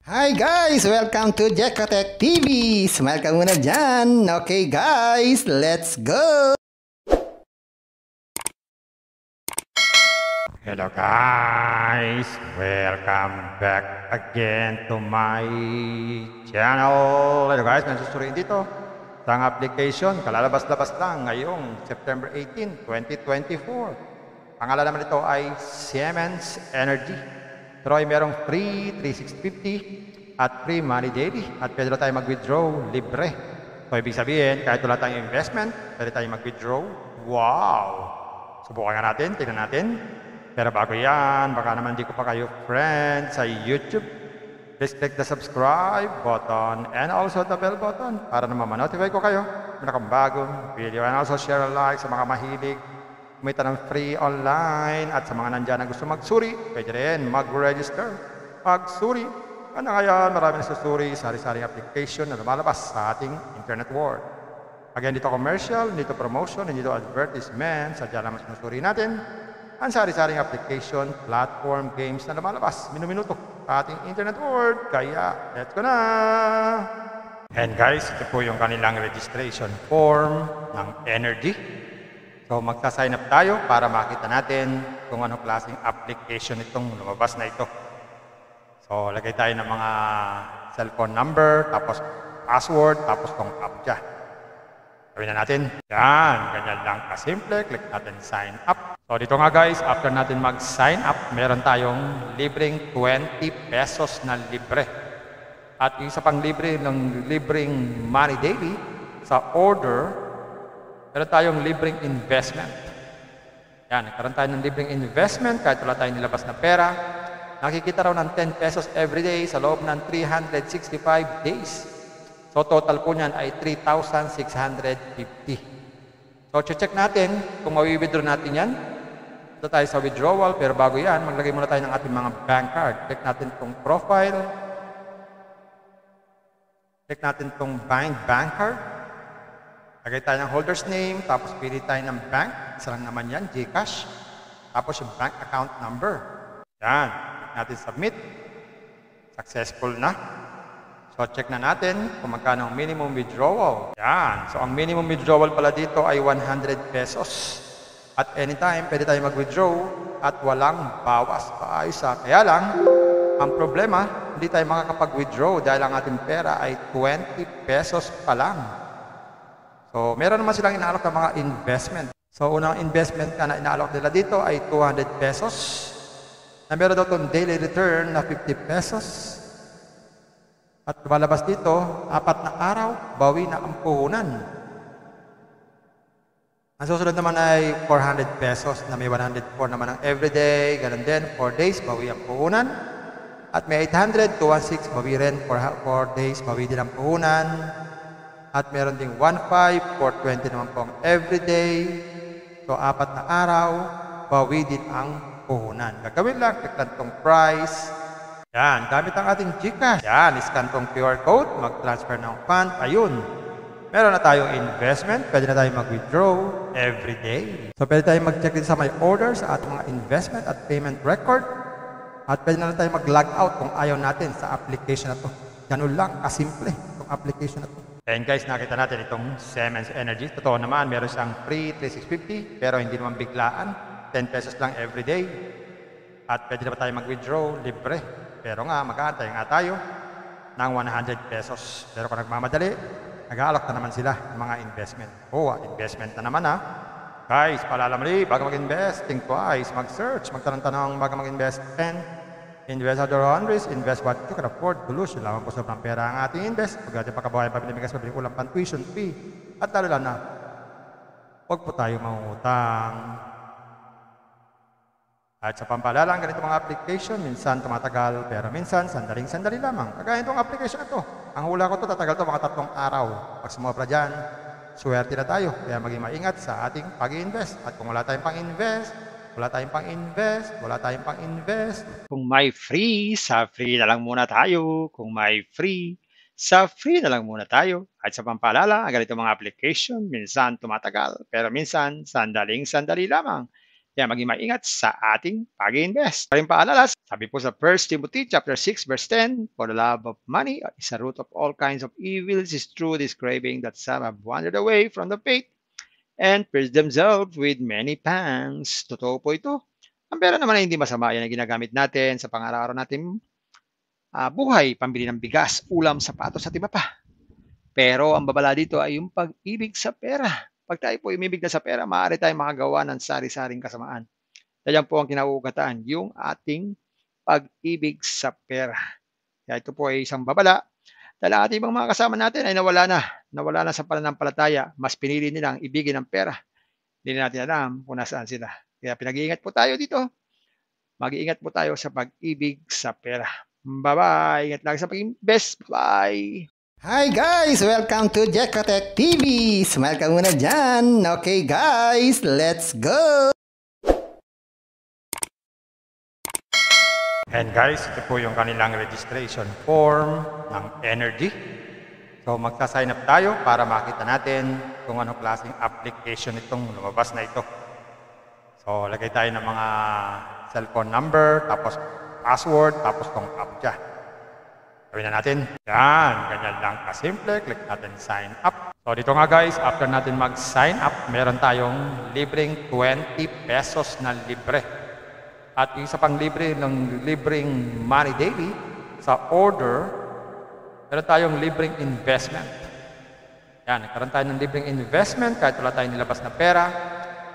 Hi guys! Welcome to Jekotech TV! Smile ka muna dyan! Okay guys, let's go! Hello guys! Welcome back again to my channel! Hello guys, may susuriin dito. Isang application, kalalabas-labas lang ngayong September 18, 2024. Pangalan naman ito ay Siemens Energy. Pero ay merong free 3650 at free money daily. At pwede na tayo mag-withdraw libre. So ibig sabihin, kahit wala tayong investment, pwede tayong mag-withdraw. Wow! Subukan nga natin, tingnan natin. Pero bago yan, baka naman di ko pa kayo friend sa YouTube. Please click the subscribe button and also the bell button para naman ma-notify ko kayo kung nakabagong video. And also share a like sa mga mahilig kumita ng free online at sa mga nandyan na gusto magsuri, pwede rin mag-register, magsuri. Ano kaya marami nagsusuri sa sari-saring application na lumalabas sa ating internet world. Again, dito commercial, dito promotion, dito advertisement, sadya naman sinusuri natin ang sari-saring application, platform, games na lumalabas minuminuto sa ating internet world. Kaya, let's go na! And guys, ito po yung kanilang registration form ng Energy. So magsa-sign up tayo para makita natin kung anong klaseng application itong lumabas na ito. So lagay tayo ng mga cellphone number, tapos password, tapos tong captcha. Gawin na natin. Yan, ganyan lang kasimple. Click natin sign up. So dito nga guys, after natin mag-sign up, meron tayong libreng 20 pesos na libre. At isa pang libreng money daily sa order, meron tayong libreng investment. Yan, nagkaroon tayo ng libreng investment kahit wala tayong nilabas na pera. Nakikita raw ng 10 pesos every day sa loob ng 365 days. So total po niyan ay 3,650. So check natin kung mawi-withdraw natin yan. Ito tayo sa withdrawal, pero bago yan, maglagay muna tayo ng ating mga bank card. Click natin itong profile. Click natin itong bank card. Lagay tayo ng holder's name, tapos pili tayo ng bank. Isa lang naman yan, GCash. Tapos yung bank account number. Yan. Click natin submit. Successful na. So check na natin kung magkano ang minimum withdrawal. Yan. So ang minimum withdrawal pala dito ay 100 pesos. At anytime, pwede tayo mag-withdraw at walang bawas pa isa. Kaya lang, ang problema, hindi tayo makakapag-withdraw dahil ang ating pera ay 20 pesos pa lang. So, meron naman silang inaalok ng mga investment. So, unang investment na inaalok nila dito ay 200 pesos. Na meron daw itong daily return na 50 pesos. At lumalabas dito, 4 na araw, bawi na ang puhunan. Ang susunod naman ay 400 pesos na may 104 naman ang everyday. Ganun din, 4 days, bawi ang puhunan. At may 800, 216, bawi rin, 4 days, bawi din ang puhunan. At meron ding 1.5, 420 naman po ang everyday. So, 4 na araw, bawi din ang puhunan. Gagawin lang, click lang itong price. Yan, gamit ang ating GCash. Yan, scan itong QR code, mag-transfer ng fund. Ayun, meron na tayong investment. Pwede na tayong mag-withdraw everyday. So, pwede tayong mag-check din sa my orders at mga investment at payment record. At pwede na tayong mag-log out kung ayaw natin sa application na to. Ganun lang, kasimple, itong application na to. And guys, nakita natin itong Siemens Energy. Totoo naman, meron siyang free 3650, pero hindi naman biglaan. 10 pesos lang everyday. At pwede na tayo mag-withdraw, libre. Pero nga, mag-aantay nga tayo ng 100 pesos. Pero kung nagmamadali, nag-aalok na naman sila ng mga investment. Investment na naman ha. Guys, paalala muli, bago mag-invest, think twice, mag-search, magtanong-tanong bago mag-invest. And invest at your own risk, invest what you can afford to lose. Yun lamang po sa pera ang ating invest. Pag ating pagkabuhay, pabilimigas, pabiling ulang pan-tuition fee. At lalo lang na, huwag po tayo mangutang. At sa pampalala, ang ganito mga application, minsan tumatagal, pero minsan sandaling-sandali lamang. Kagaya itong application na ito. Ang hula ko ito, tatagal ito mga 3 araw. Pag sumobra dyan, swerte na tayo. Kaya maging maingat sa ating pag-invest. At kung wala tayong pang-invest, wala tayong pang-invest. Kung may free, sa free na lang muna tayo. Kung may free, sa free na lang muna tayo. At sa pampalala, ang ganito mga application, minsan tumatagal, pero minsan sandaling-sandali lamang. Kaya maging maingat sa ating pag-invest. Paring paalala, sabi po sa 1 Timothy chapter 6 verse 10, "For the love of money is a root of all kinds of evils. It is true this craving that some have wandered away from the faith and pierced themselves with many pangs." Totoo po ito. Ang pera naman ay hindi masama. Yan ang ginagamit natin sa pang-araw-araw natin buhay, pambili ng bigas, ulam, sapatos at iba pa. Pero ang babala dito ay yung pag-ibig sa pera. Pag tayo po umibig na sa pera, maaari tayong makagawa ng sari-saring kasamaan. Yan po ang kinauugataan, yung ating pag-ibig sa pera. Kaya ito po ay isang babala dahil ang ating ibang mga kasama natin ay nawala na sa pananampalataya. Mas pinili nilang ibigin ang pera. Hindi natin alam kung nasaan sila. Kaya pinag-iingat po tayo dito. Mag-iingat po tayo sa pag-ibig sa pera. Bye-bye. Ingat lagi sa pag-invest. Bye. Hi guys! Welcome to Jekotech TV! Smile ka muna dyan! Okay guys, let's go! And guys, ito po yung kanilang registration form ng Energy. So magsa-sign up tayo para makita natin kung anong klaseng application itong lumabas na ito. So lagay tayo ng mga cellphone number, tapos password, tapos tong captcha. Gawin na natin. Yan, ganyan lang kasimple. Click natin sign up. So dito nga guys, after natin mag-sign up, meron tayong libreng 20 pesos na libre. At yung isa pang libre ng libreng Money Daily, sa order, meron tayong libreng investment. Yan, nagkaroon tayo ng libreng investment kahit wala tayong nilabas na pera.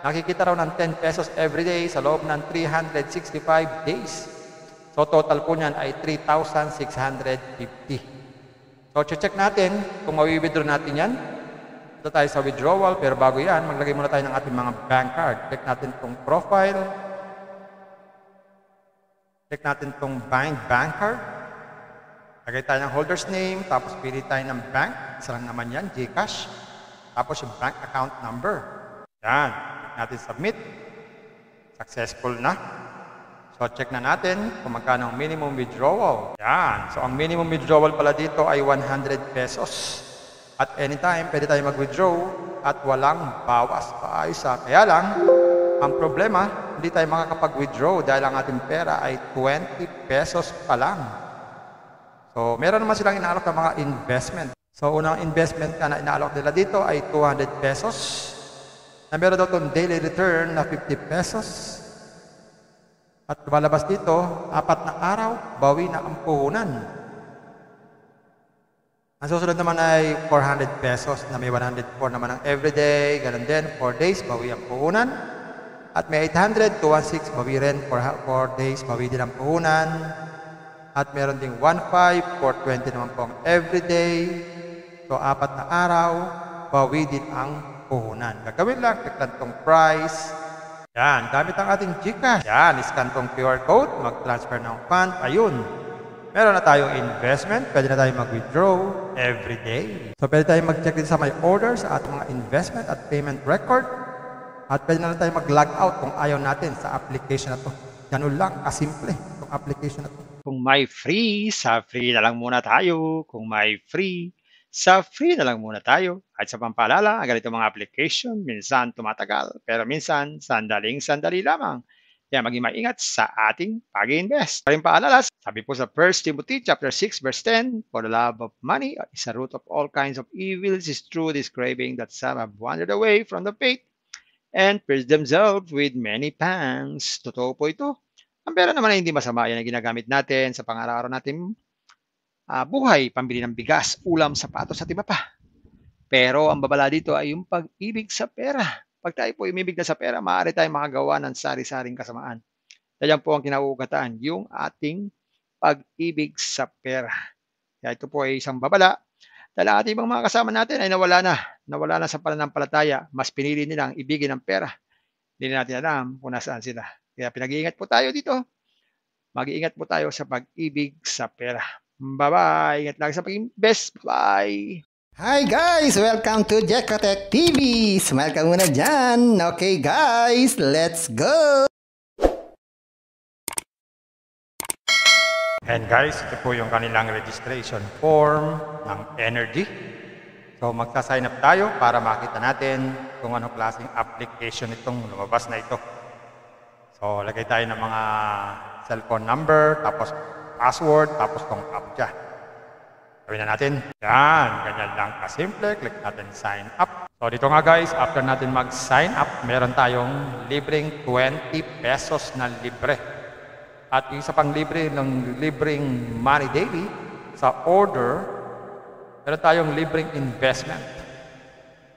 Nakikita raw ng 10 pesos every day sa loob ng 365 days. So total po niyan ay 3,650. So check natin kung mawi-withdraw natin yan. Ito tayo sa withdrawal, pero bago yan, maglagay muna tayo ng ating mga bank card. Check natin itong profile. Check natin itong bank card. Lagay tayo ng holder's name, tapos pili tayo ng bank. Isa lang naman yan, GCash. Tapos yung bank account number. Yan. Check natin submit. Successful na. So, check na natin kung magkano ang minimum withdrawal. Yan. So, ang minimum withdrawal pala dito ay 100 pesos. At anytime, pwede tayo mag-withdraw at walang bawas. Paayos ha. Kaya lang, ang problema, hindi tayo makakapag-withdraw dahil ang ating pera ay 20 pesos pa lang. So, meron naman silang inaalok ng mga investment. So, unang investment na inaalok nila dito ay 200 pesos. Na meron daw itong daily return na 50 pesos. At lumalabas dito, 4 na araw, bawi na ang puhunan. Ang susunod naman ay 400 pesos na may 104 naman ang everyday. Ganun din, 4 days, bawi ang puhunan. At may 800, 216, bawi rin, 4 days, bawi din ang puhunan. At meron ding 15, 420 naman po ang everyday. So, 4 na araw, bawi din ang puhunan. Gagawin lang, check lang itong price. Yan, gamit ang ating GCash. Yan, scan tong QR code, mag-transfer ng fund. Ayun, meron na tayong investment. Pwede na tayong mag-withdraw every day. So, pwede tayong mag-check din sa my orders sa ating mga investment at payment record. At pwede na tayong mag-log out kung ayaw natin sa application na to. Ganun lang, kasimple, itong application na to. Kung may free, sa free na lang muna tayo. Kung may free, sa free na lang muna tayo. At sa pampaalala, ang ganito mga application, minsan tumatagal, pero minsan sandaling-sandali lamang. Kaya maging maingat sa ating pag-invest. Paring paalala, sabi po sa 1 Timothy chapter 6 verse 10, "For the love of money is a root of all kinds of evils. It is true this craving that some have wandered away from the faith and pierced themselves with many pangs." Totoo po ito. Ang pera naman ay hindi masama. Yan ang ginagamit natin sa pang-araw-araw natin buhay, pambili ng bigas, ulam, sapatos at iba pa. Pero ang babala dito ay yung pag-ibig sa pera. Pag tayo po umibig na sa pera, maaari tayong makagawa ng sari-saring kasamaan. Yan po ang kinauugataan, yung ating pag-ibig sa pera. Kaya ito po ay isang babala dahil ang ating ibang mga kasama natin ay nawala na sa pananampalataya. Mas pinili nilang ibigin ang pera. Hindi natin alam kung nasaan sila. Kaya pinag-iingat po tayo dito. Mag-iingat po tayo sa pag-ibig sa pera. Bye-bye. Ingat lagi sa pag-invest. Bye. Hi guys! Welcome to Jekotech TV! Smile ka muna dyan! Okay guys, let's go! And guys, ito po yung kanilang registration form ng Energy. So magsa-sign up tayo para makita natin kung anong klaseng application itong lumabas na ito. So, lagay tayo ng mga cellphone number, tapos password, tapos tong captcha. Gawin na natin. Yan, ganyan lang kasimple. Click natin sign up. So, dito nga guys, after natin mag-sign up, meron tayong libreng 20 pesos na libre. At yung isa pang libre ng libreng Money Daily, sa order, meron tayong libreng investment.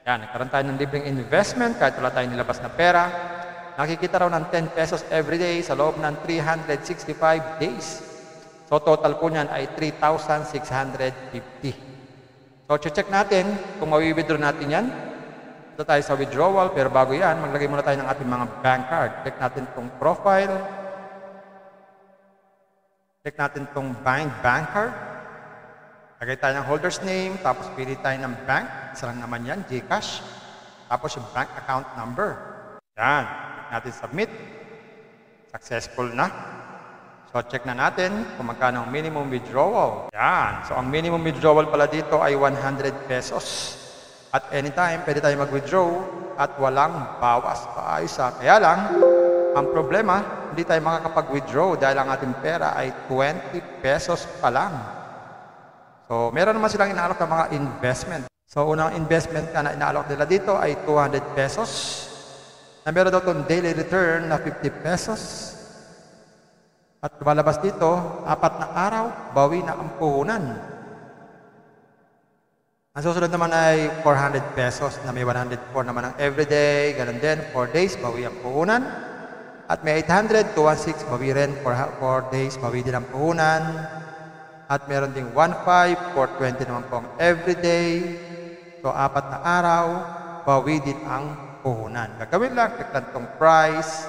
Yan, nagkaroon tayo ng libreng investment kahit wala tayong nilabas na pera. Nakikita raw ng 10 pesos every day sa loob ng 365 days. So, total po niyan ay 3,650. So, check natin kung mawi-withdraw natin yan. Ito tayo sa withdrawal, pero bago yan, maglagay muna tayo ng ating mga bank card. Check natin itong profile. Check natin itong bank card. Lagay tayo ng holder's name, tapos pili tayo ng bank. Isa lang naman yan, GCash. Tapos yung bank account number. Yan. Click natin submit. Successful na. So, check na natin kung magkano ang minimum withdrawal. Yan. So, ang minimum withdrawal pala dito ay 100 pesos. At anytime, pwede tayo mag-withdraw at walang bawas. Paayos ha. Kaya lang, ang problema, hindi tayo makakapag-withdraw dahil ang ating pera ay 20 pesos pa lang. So, meron naman silang inaalok ng mga investment. So, unang investment na inaalok nila dito ay 200 pesos. Na meron daw itong daily return na 50 pesos. At lumalabas dito, 4 na araw, bawi na ang puhunan. Ang susunod naman ay 400 pesos na may 104 naman ang everyday. Ganun din, 4 days, bawi ang puhunan. At may 800, 216, bawi rin, 4 days, bawi din ang puhunan. At meron ding 1,500, 420 naman po ang everyday. So, 4 na araw, bawi din ang puhunan. Gagawin lang, click lang itong price.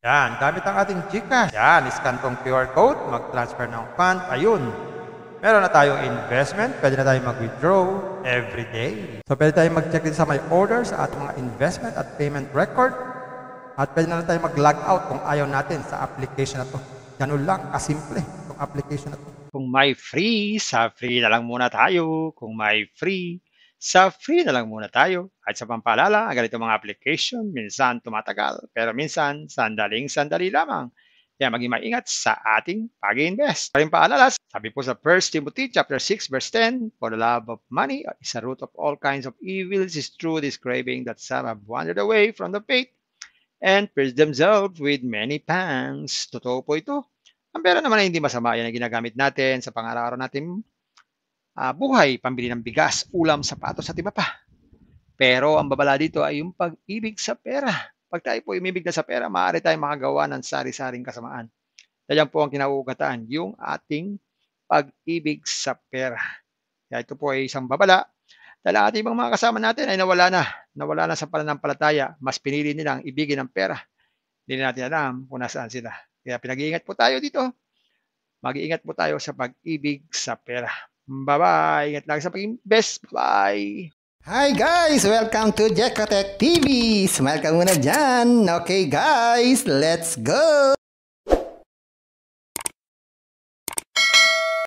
Yan, gamit ang ating GCash. Yan, scan tong QR code, mag-transfer ng fund. Ayun, meron na tayong investment. Pwede na tayong mag-withdraw every day. So, pwede tayong mag-check din sa my orders sa ating mga investment at payment record. At pwede na tayong mag-log out kung ayaw natin sa application na to. Ganun lang, kasimple, itong application na to. Kung may free, sa free na lang muna tayo. Kung may free, sa free na lang muna tayo. At sa pampaalala, ang ganito mga application, minsan tumatagal, pero minsan sandaling-sandali lamang. Kaya maging maingat sa ating pag-invest. Paring paalala, sabi po sa 1 Timothy chapter 6 verse 10, for the love of money is a root of all kinds of evils, is true this craving that some have wandered away from the faith and pierced themselves with many pangs. Totoo po ito. Ang pera naman ay hindi masama. Yan ang ginagamit natin sa pang-araw-araw natin buhay, pambili ng bigas, ulam, sapatos at iba pa. Pero ang babala dito ay yung pag-ibig sa pera. Pag tayo po umibig na sa pera, maaari tayong makagawa ng sari-saring kasamaan. Yan po ang kinauugatan, yung ating pag-ibig sa pera. Kaya ito po ay isang babala. Dahil ang ating ibang mga kasama natin ay nawala na sa pananampalataya. Mas pinili nilang ibigin ang pera. Hindi natin alam kung nasaan sila. Kaya pinag-iingat po tayo dito. Mag-iingat po tayo sa pag-ibig sa pera. Bye-bye. Ingat lagi sa pag-invest. Bye. Hi guys! Welcome to Jekotech TV! Smile ka muna dyan! Okay guys, let's go!